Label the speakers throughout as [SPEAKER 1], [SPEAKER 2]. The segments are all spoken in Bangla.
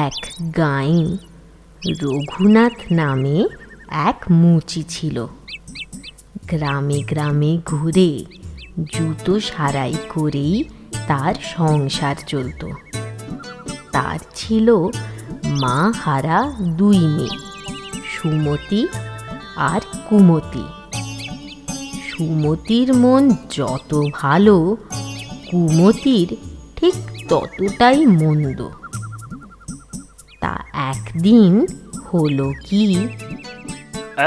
[SPEAKER 1] এক গাঁয়ে রঘুনাথ নামে এক মুচি ছিল। গ্রামে গ্রামে ঘুরে জুতো সারাই করেই তার সংসার চলত। তার ছিল মা হারা দুই মেয়ে, সুমতি আর কুমতি। সুমতির মন যত ভালো, কুমতির ঠিক ততটাই মন্দ। তা একদিন হলো কি,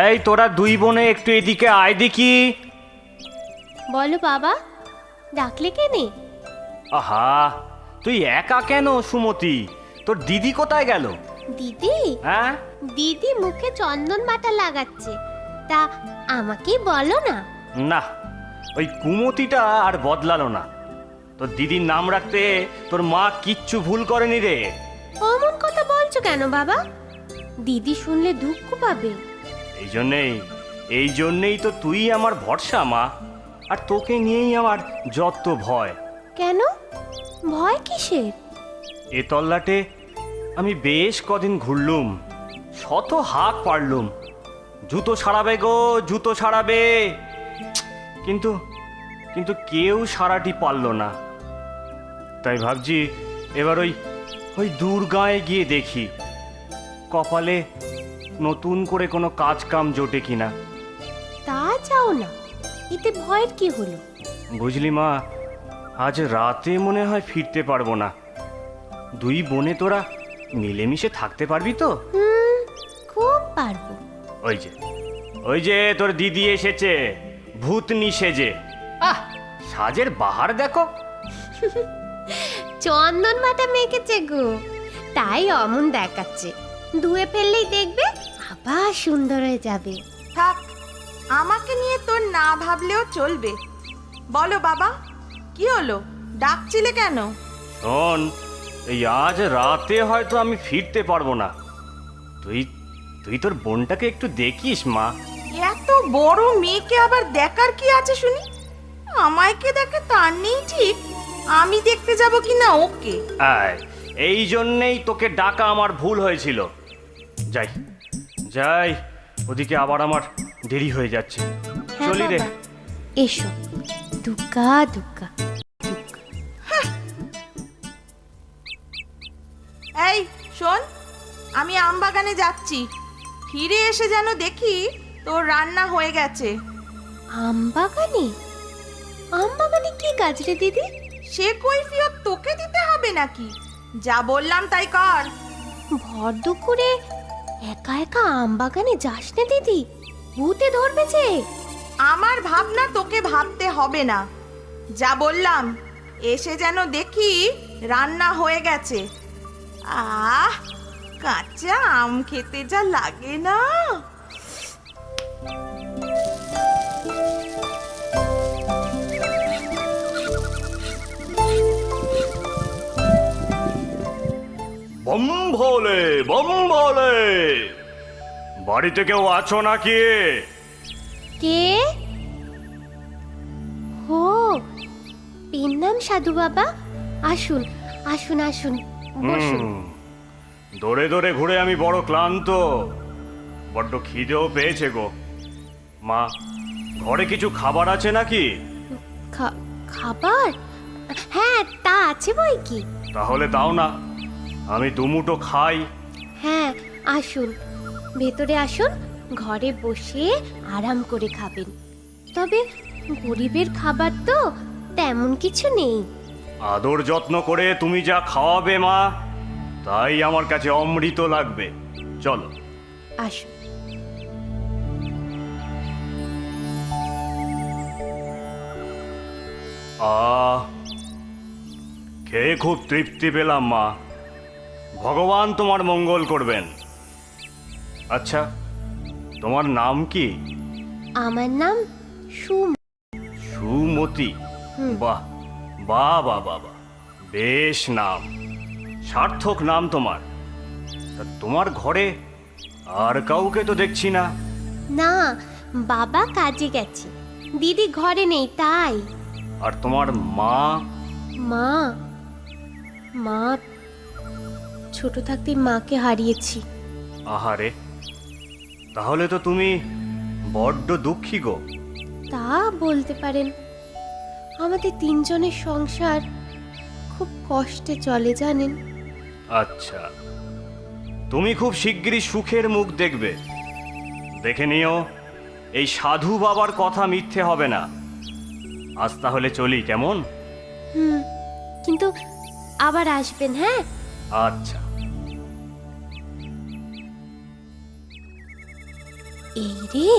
[SPEAKER 2] এই তোরা দুই বোনে একটু এদিকে আয় দেখি।
[SPEAKER 3] বলো বাবা, ডাকলে কেনে?
[SPEAKER 2] আহা, তুই একা কেন সুমতি? তোর দিদি কোথায় গেল?
[SPEAKER 3] দিদি?
[SPEAKER 2] হ্যাঁ,
[SPEAKER 3] দিদি মুখে চন্দন বাটা লাগাচ্ছে, তা আমাকে বলো না।
[SPEAKER 2] না, ওই কুমতিটা আর বদলালো না। তোর দিদির নাম রাখতে তোর মা কিচ্ছু ভুল করেনি রে।
[SPEAKER 3] অমন কথা বলছো কেন বাবা? দিদি শুনলে দুঃখ পাবে।
[SPEAKER 2] এই জন্যেই তো তুই আমার ভরসা মা, আর তোকে নিয়েই আমার যত ভয়।
[SPEAKER 3] কেন? ভয় কিসের?
[SPEAKER 2] এ তল্লাটে আমি বেশ কদিন ঘুরলুম, শত হাঁক পারলুম, জুতো ছাড়াবে গো, জুতো ছাড়াবে, কিন্তু কিন্তু কেউ সারাটি পারল না। তাই ভাবছি এবার ওই দূর গাঁয়ে গিয়ে দেখি, কপালে নতুন করে কোনো কাজ কাম জোটে কিনা।
[SPEAKER 3] তা যাও না, এতে ভয়ের কি হলো?
[SPEAKER 2] বুঝলি মা, আজ রাতে মনে হয় ফিরতে পারবো না। দুই বোনে তোরা মিলেমিশে থাকতে পারবি তো?
[SPEAKER 3] খুব পারবো।
[SPEAKER 2] ওই যে তোর দিদি এসেছে, ভূতনি সেজে। আহ, সাজের বাহার দেখো।
[SPEAKER 3] চন্দন বাটা মেখেছে গো, তাই অমন দেখাচ্ছে। ধুয়ে ফেললেই দেখবে আবার সুন্দর হয়ে যাবে।
[SPEAKER 4] থাক, আমাকে নিয়ে তোর না ভাবলেও চলবে। বলো বাবা, কি হলো? ডাকছিলে কেন?
[SPEAKER 2] শোন, এই আজ রাতে হয়তো আমি ফিরতে পারবো না। তুই তোর বোনটাকে একটু দেখিস মা।
[SPEAKER 4] এত বড় মেয়েকে আবার দেখার কি আছে শুনি? আমায়কে দেখে তার নেই ঠিক, আমি দেখতে যাব কিনা ওকে।
[SPEAKER 2] আয়, এই জন্যেই তোকে ডাকা আমার ভুল হয়েছিল। যাই যাই, ওদিকে আবার আমার দেরি হয়ে যাচ্ছে।
[SPEAKER 3] হ্যাঁ
[SPEAKER 2] চলি রে।
[SPEAKER 3] বাবা, এসো। দুগ্গা দুগ্গা।
[SPEAKER 4] এই শোন, আমি আমবাগানে যাচ্ছি, ফিরে এসে যেন দেখি তোর রান্না হয়ে গেছে।
[SPEAKER 3] আমবাগানে? আমবাগানে কি কাজ রে দিদি?
[SPEAKER 4] সে কৈফিয়ত তোকে দিতে হবে নাকি? যা বললাম তাই কর।
[SPEAKER 3] ভর দুপুরে একা একা আমবাগানে যাস না দিদি, ভূতে ধরবে যে।
[SPEAKER 4] আমার ভাবনা তোকে ভাবতে হবে না, যা বললাম এসে যেন দেখি রান্না হয়ে গেছে। আহ, কাঁচা আম খেতে যা লাগে না।
[SPEAKER 2] বম ভোলে, বম ভোলে, বাড়িতে কেউ আছো নাকি?
[SPEAKER 3] কে? হো, পিন নাম সাধু বাবা। আসুন আসুন আসুন, বসুন।
[SPEAKER 2] দৌড়ে দৌড়ে ঘুরে আমি বড় ক্লান্ত, বড্ড খিদেও পেয়েছে গো। মা, ঘরে কিছু খাবার আছে নাকি?
[SPEAKER 3] খাবার? হ্যাঁ, তা আছে বই কি।
[SPEAKER 2] তাহলে দাও না, আমি দুমুটো খাই।
[SPEAKER 3] হ্যাঁ, আসুন, ভেতরে আসুন, ঘরে বসে আরাম করে খাবেন। তবে গরিবের খাবার তো তেমন কিছু নেই।
[SPEAKER 2] আদর যত্ন করে তুমি যা খাওয়াবে মা, তাই আমার কাছে অমৃত লাগবে। চলো
[SPEAKER 3] আসুন।
[SPEAKER 2] খেয়ে খুব তৃপ্তি পেলাম মা। ভগবান তোমার মঙ্গল করবেন। আচ্ছা, তোমার নাম কি?
[SPEAKER 3] আমার নাম
[SPEAKER 2] সুমতি। বাহ বাহ বাহ বাহ, বেশ নাম, সার্থক নাম তোমার। তা তোমার ঘরে আর কাউকে তো দেখছি না।
[SPEAKER 3] না, বাবা কাজে গেছে, দিদি ঘরে নেই তাই।
[SPEAKER 2] আর তোমার মা?
[SPEAKER 3] মা মা ছোট থাকতে মাকে হারিয়েছি।
[SPEAKER 2] আহারে, তাহলে তো তুমি বড্ড দুঃখী গো।
[SPEAKER 3] তা বলতে পারেন। আমাদের তিনজনের সংসার খুব কষ্টে চলে জানেন।
[SPEAKER 2] আচ্ছা, তুমি খুব শিগগিরই সুখের মুখ দেখবে। দেখে নিও এই সাধু বাবার কথা মিথ্যে হবে না। আজ তাহলে চলি, কেমন?
[SPEAKER 3] কিন্তু আবার আসবেন, হ্যাঁ?
[SPEAKER 2] আচ্ছা।
[SPEAKER 3] এই রে,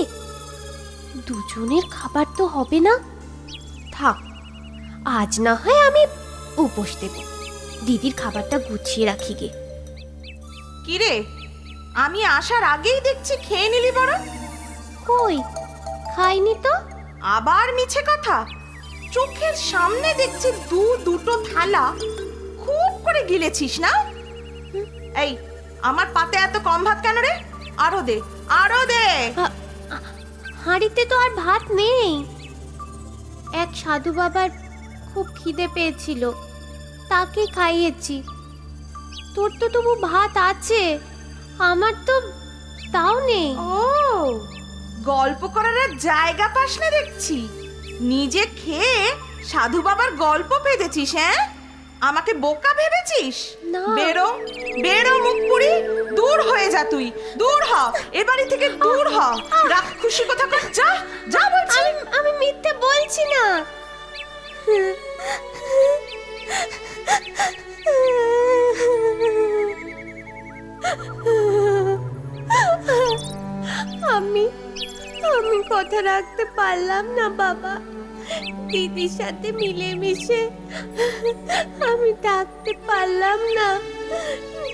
[SPEAKER 3] দুজনের খাবার তো হবে না। থাক, আজ না হয় আমি উপোস দেব। দিদির খাবারটা গুছিয়ে রাখি গে।
[SPEAKER 4] কিরে, আমি আসার আগেই দেখছি খেয়ে নিলি বড়।
[SPEAKER 3] কই, খাইনি তো।
[SPEAKER 4] আবার মিছে কথা। চোখের সামনে দেখছি দুটো থালা খুব করে গিলেছিস না? এই, আমার পাতে এত কম ভাত কেন রে? আরো দে, আরো দে।
[SPEAKER 3] হাঁড়িতে তো আর ভাত নেই। এক সাধু বাবার খুব খিদে পেয়েছিল, তাকে খাইয়েছি। তোর তো তবু ভাত আছে, আমার তো তাও নেই।
[SPEAKER 4] ও, গল্প করার আর জায়গা পাস না দেখছি। নিজে খেয়ে সাধু বাবার গল্প পেতেছিস, হ্যাঁ? আমাকে বোকা ভেবেছিস?
[SPEAKER 3] না।
[SPEAKER 4] বেরো, বেরো মুখ পুরি। দূর হয়ে যা তুই, দূর হ, এ বাড়ি থেকে দূর হ। রাক্ষসী কথা কর, যা যা বলছি।
[SPEAKER 3] আমি মিথ্যে বলছি না। আমি আমি কথা রাখতে পারলাম না বাবা। দিদির সাথে মিলেমিশে আমি থাকতে পারলাম না।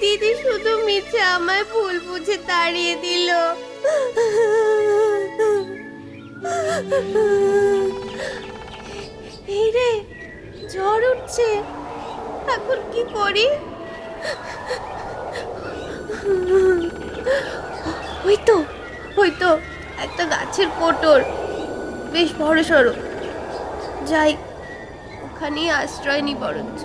[SPEAKER 3] দিদি শুধু মিছে আমায় ভুল বুঝে তাড়িয়ে দিল। এই রে, জ্বর উঠছে, এখন কি করি? ওই তো একটা গাছের কোটর, বেশ বড় সড়ো। যাই, ওখানেই আশ্রয় নি বরঞ্চ।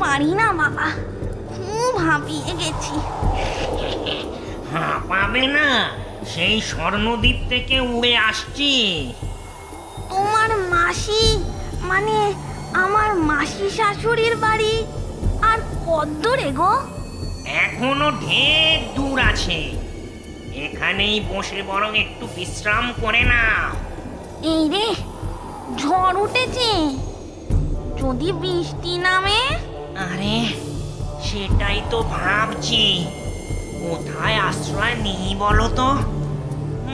[SPEAKER 5] পারি না বাবা, খুব হাঁপিয়ে গেছি।
[SPEAKER 6] পাবে না, সেই স্বর্ণদ্বীপ থেকে উড়ে আসছি।
[SPEAKER 5] তোমার মাসি, মানে আমার মাসি শাশুড়ির বাড়ি আর কত দূরে গো?
[SPEAKER 6] এখনো ঢের দূর আছে। এখানেই বসে বরং একটু বিশ্রাম করে নাও।
[SPEAKER 5] এই রে, ঝড় উঠেছে, যদি বৃষ্টি নামে?
[SPEAKER 6] আরে, সেটাই তো ভাবছি, কোথায় আশ্রয় নেই বলো তো?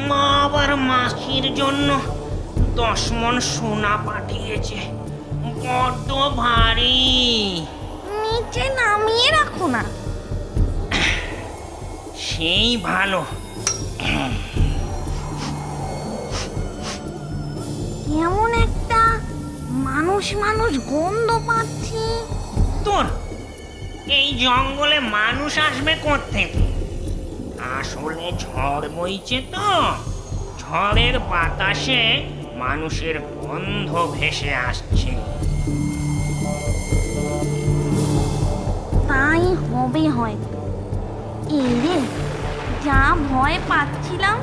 [SPEAKER 6] মা আবার মাসির জন্য 10 মণ সোনা পাঠিয়েছে, বড্ড ভারী।
[SPEAKER 5] নিচে নামিয়ে রাখো না।
[SPEAKER 6] সেই ভালো।
[SPEAKER 5] কেমন একটা মানুষ মানুষ গন্ধ পাচ্ছি।
[SPEAKER 6] তোর এই জঙ্গলে মানুষ আসবে কোত্থেকে? আসলে ঝড় বইছে তো, ঝড়ের বাতাসে মানুষের গন্ধ ভেসে আসছে।
[SPEAKER 5] তাই হবে হয়তো। এই রে, যা ভয় পাচ্ছিলাম,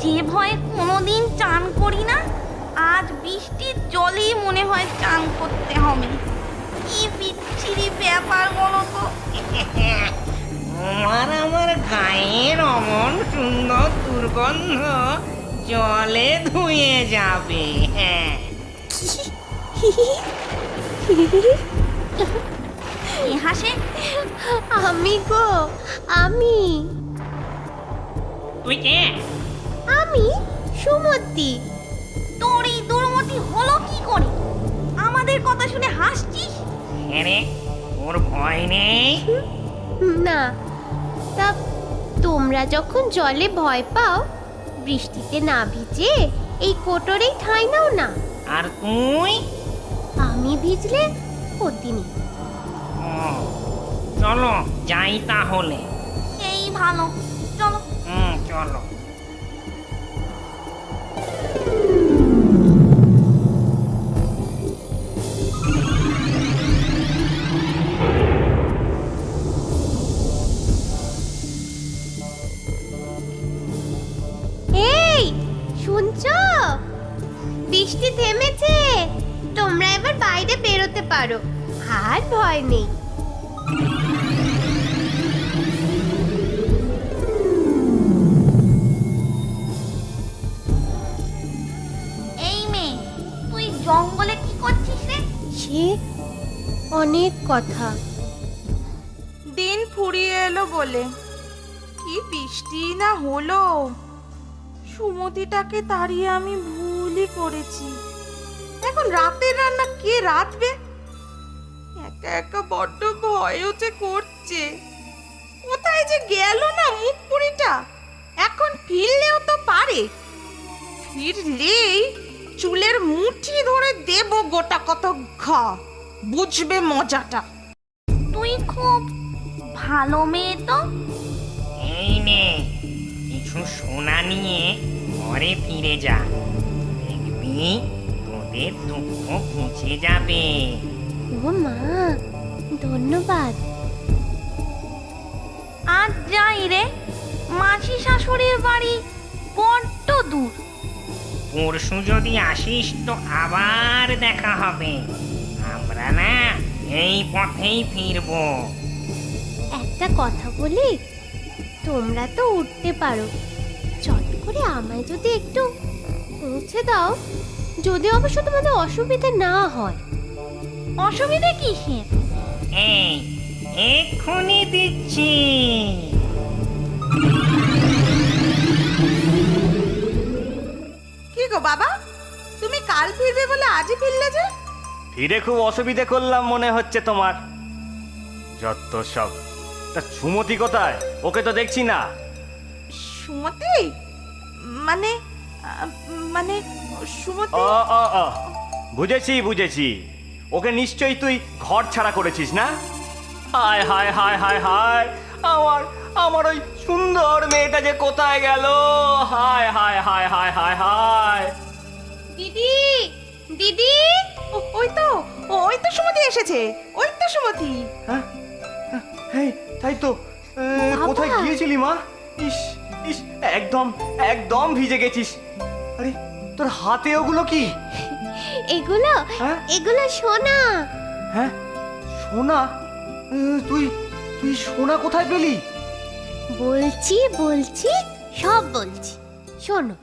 [SPEAKER 5] যে ভয়ে কোনোদিন চান করি না, আজ বৃষ্টির জলেই মনে হয় চান করতে হবে। কি বিচ্ছিরি ব্যাপার বলো তো।
[SPEAKER 6] আমার গায়ের অমন সুন্দর দুর্গন্ধ জলে ধুয়ে যাবে। হ্যাঁ,
[SPEAKER 5] কে হাসে?
[SPEAKER 3] আমি গো, আমি
[SPEAKER 6] তুই কে?
[SPEAKER 3] আমি সুমতি।
[SPEAKER 5] তোর এই দুর্মতি হলো কি করে? আমাদের কথা শুনে হাসছিস?
[SPEAKER 6] রে, ওর ভয় নেই?
[SPEAKER 3] না, তা তোমরা যখন জলে ভয় পাও, বৃষ্টিতে না ভিজে এই কোটরেই ঠাঁই নাও না।
[SPEAKER 6] আর তুই?
[SPEAKER 3] আমি ভিজলে ক্ষতি নেই।
[SPEAKER 6] ও, চলো যাই তাহলে।
[SPEAKER 5] এই ভালো, চলো।
[SPEAKER 6] চলো।
[SPEAKER 3] এই শুনছো, বৃষ্টি থেমেছে, তোমরা এবার বাইরে বেরোতে পারো, আর ভয় নেই।
[SPEAKER 5] এই মেয়ে, তুই জঙ্গলে কি করছিস রে?
[SPEAKER 3] সে অনেক কথা।
[SPEAKER 4] দিন ফুরিয়ে এলো বলে কি বৃষ্টি না হলো। সুমতিটাকে তাড়িয়ে আমি ভুলই করেছি। এখন রাতের রান্না কে রাঁধবে? একা একা বড্ড ভয়ও যে করছে। কোথায় যে গেল না মুখ পুরিটা? এখন ফিরলেও তো পারে। ফিরলেই চুলের মুঠি ধরে দেব গোটা কত ঘা, বুঝবে মজাটা।
[SPEAKER 5] তুই খুব ভালো মেয়ে তো।
[SPEAKER 6] এই নে, কিছু সোনা নিয়ে ঘরে ফিরে যা, দেখবি তোদের দুঃখ ঘুচে যাবে।
[SPEAKER 3] ও মা, ধন্যবাদ।
[SPEAKER 5] আজ যাই রে, মাসি শাশুড়ির বাড়ি বড্ড দূর।
[SPEAKER 6] পরশু যদি আসিস তো আবার দেখা হবে। আমরা না এই পথেই ফিরবো।
[SPEAKER 3] একটা কথা বলি, তোমরা তো উঠতে পারো, চট করে আমায় যদি একটু পৌঁছে দাও, যদি অবশ্য তোমাদের অসুবিধে না হয়।
[SPEAKER 5] অসুবিধে কিসের?
[SPEAKER 6] এই এক্ষুনি দিচ্ছি।
[SPEAKER 4] কি গো বাবা, তুমি কাল ফিরবে বলে আজই ফিরলে যে?
[SPEAKER 2] ফিরে খুব অসুবিধে করলাম মনে হচ্ছে তোমার। যত সব। তা সুমতি কোথায়? ওকে তো দেখছি না।
[SPEAKER 4] সুমতি? মানে মানে সুমতি?
[SPEAKER 2] ও ও ও, বুঝেছি বুঝেছি। ওকে নিশ্চয়ই তুই ঘর ছাড়া করেছিস না? হায় হায় হায় হায় হায়, আমার আমার ওই সুন্দর মেয়েটা যে কোথায় গেল? হায় হায় হায় হায় হায় হায়।
[SPEAKER 3] দিদি, দিদি,
[SPEAKER 4] ওই তো সুমতি এসেছে, ওই তো সুমতি।
[SPEAKER 2] হ্যাঁ হ্যাঁ, তাই তো। কোথায় গিয়েছিলি মা? ইস ইস, একদম একদম ভিজে গেছিস। আরে তোর হাতে ওগুলো কি?
[SPEAKER 3] এগুলো
[SPEAKER 2] হ্যাঁ?
[SPEAKER 3] এগুলো সোনা।
[SPEAKER 2] হ্যাঁ সোনা? তুই তুই সোনা কোথায় পেলি?
[SPEAKER 3] বলছি বলছি, সব বলছি, শোনো।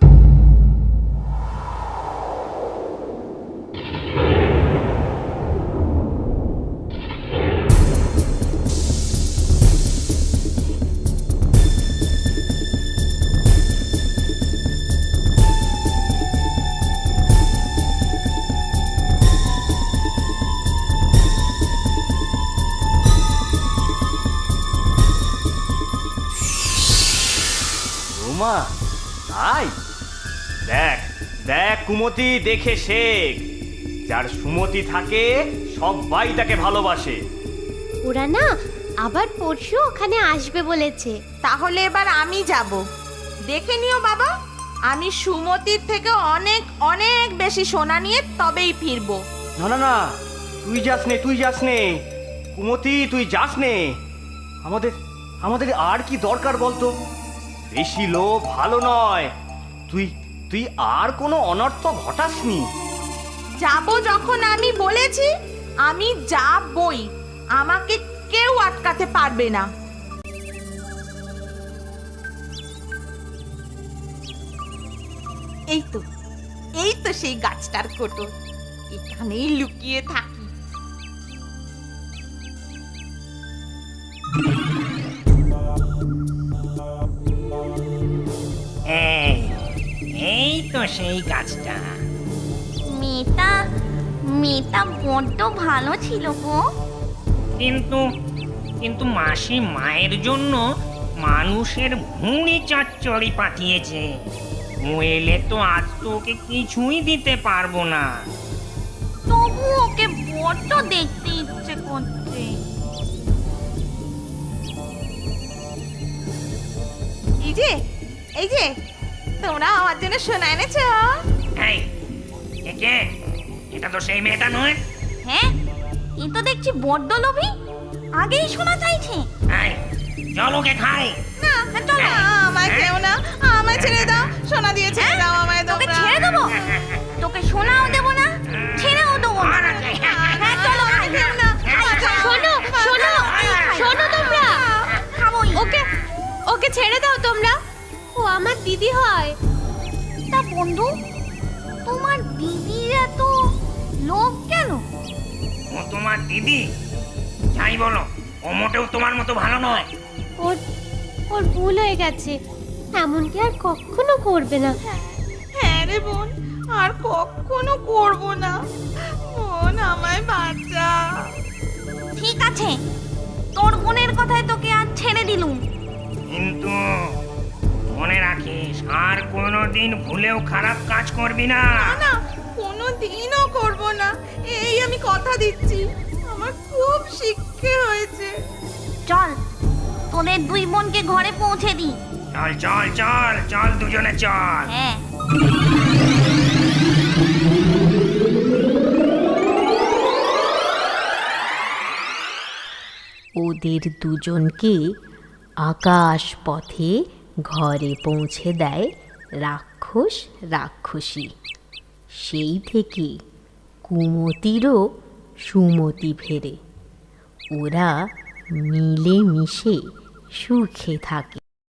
[SPEAKER 2] রোমা, তাই? দেখ দেখ কুমতি, দেখে শেখ। যার সুমতি থাকে সবাই তাকে ভালোবাসে।
[SPEAKER 3] ওরা না আবার পরশু ওখানে আসবে বলেছে।
[SPEAKER 4] তাহলে এবার আমি যাব। দেখে নিও বাবা, আমি সুমতির থেকে অনেক অনেক বেশি সোনা নিয়ে তবেই ফিরবো।
[SPEAKER 2] না না না, তুই যাস নে, তুই যাস নে কুমতি, তুই যাস নে। আমাদের আমাদের আর কি দরকার বলতো? বেশি লোভ ভালো নয়। তুই তুই আর কোনো অনর্থ ঘটাসনি।
[SPEAKER 4] যাব যখন আমি বলেছি, আমি যাবই। আমাকে কেউ আটকাতে পারবে না। এই তো সেই গাছটার কোটর, এখানেই লুকিয়ে থাকি।
[SPEAKER 6] এই তো সেই গাছটা।
[SPEAKER 5] মেয়েটা বড্ড ভালো ছিল গো।
[SPEAKER 6] কিন্তু কিন্তু মাসি মায়ের জন্য মানুষের ভুঁড়ি চচ্চড়ি পাঠিয়েছে। ও এলে তো আজ তো ওকে কিছুই দিতে পারবো না।
[SPEAKER 5] তবু ওকে বড্ড দেখতে ইচ্ছে করছে।
[SPEAKER 4] এই যে তোমরা আমার জন্য সোনা এনেছো।
[SPEAKER 6] এই কে? এটা তো সেই মেয়েটা নয়।
[SPEAKER 5] হ্যাঁ, এ তো দেখছি বড্ড লোভী, আগেই শোনা চাইছে।
[SPEAKER 6] এই চল ওকে খাই।
[SPEAKER 4] না চলো, আমায় খেও না, আমায় ছেড়ে দাও, সোনা দিয়ে ছেড়ে দাও আমায়
[SPEAKER 5] তোকে
[SPEAKER 4] তোমরা।
[SPEAKER 5] ছেড়ে দেবো? তোকে সোনাও দেবো না, ছেড়েও দেবো না। হ্যাঁ চলো খাই।
[SPEAKER 3] শোনো শোনো শোনো তোমরা,
[SPEAKER 5] খাবোই।
[SPEAKER 3] ওকে ছেড়ে দাও তোমরা, ও আমার দিদি হয়।
[SPEAKER 5] তা বন্ধু, তোমার দিদির এত লোভ কেন?
[SPEAKER 6] ও তোমার দিদি? যাই বলো, ও মোটেও তোমার মতো ভালো নয়।
[SPEAKER 3] ওর ভুল হয়ে গেছে, এমনকি আর কখনো করবে না।
[SPEAKER 4] হ্যাঁ রে বোন, আর কখনো করবো না। বোন আমায় বাঁচা।
[SPEAKER 5] ঠিক আছে, তোর বোনের কথায় তোকে আজ ছেড়ে দিলুম।
[SPEAKER 6] কিন্তু মনে রাখিস, আর কোনোদিন ভুলেও খারাপ কাজ করবি না।
[SPEAKER 4] না, কোনো দিনও করবো না, এই আমি কথা দিচ্ছি। আমার খুব শিক্ষা হয়েছে।
[SPEAKER 5] চল, তোদের দুই বোনকে ঘরে পৌঁছে দিই।
[SPEAKER 6] চল চল চল চল, দুজনে চল।
[SPEAKER 5] হ্যাঁ।
[SPEAKER 1] ওদের দুজনকে আকাশ পথে ঘরে পৌঁছে দেয় রাক্ষস রাক্ষসী। সেই থেকে কুমতিরও সুমতি ফেরে। ওরা মিলেমিশে সুখে থাকে।